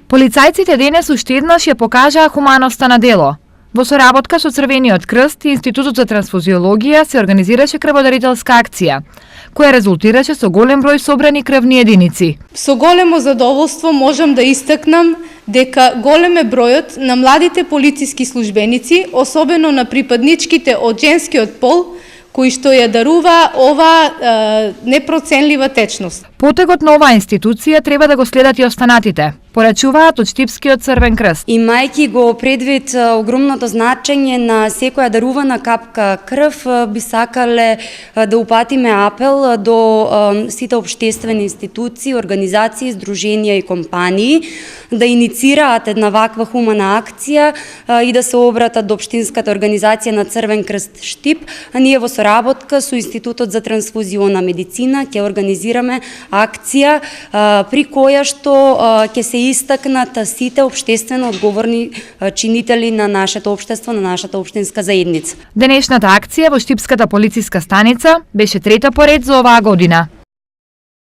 Полицајците денес уште еднаш ја покажаа хуманоста на дело. Во соработка со Црвениот крст и Институтот за трансфузиологија се организираше крводарителска акција, која резултираше со голем број собрани крвни единици. Со големо задоволство можам да истакнам дека голем е бројот на младите полициски службеници, особено на припадничките од женскиот пол, кои што ја дарува ова непроценлива течност. Потегот на оваа институција треба да го следат и останатите, порачуваат од Штипскиот Црвен крст. Имајќи го предвид огромното значење на секоја дарувана капка крв, би сакале да упатиме апел до сите општествени институции, организации, здруженија и компании да иницираат една ваква хумана акција и да се обратат до општинската организација на Црвен крст Штип. Ние во соработка со Институтот за трансфузиона медицина ќе организираме акција при која што ќе се истакнат сите општествено одговорни чинители на нашето општество, на нашата општинска заедница. Денешната акција во Штипската полициска станица беше трета поред за оваа година.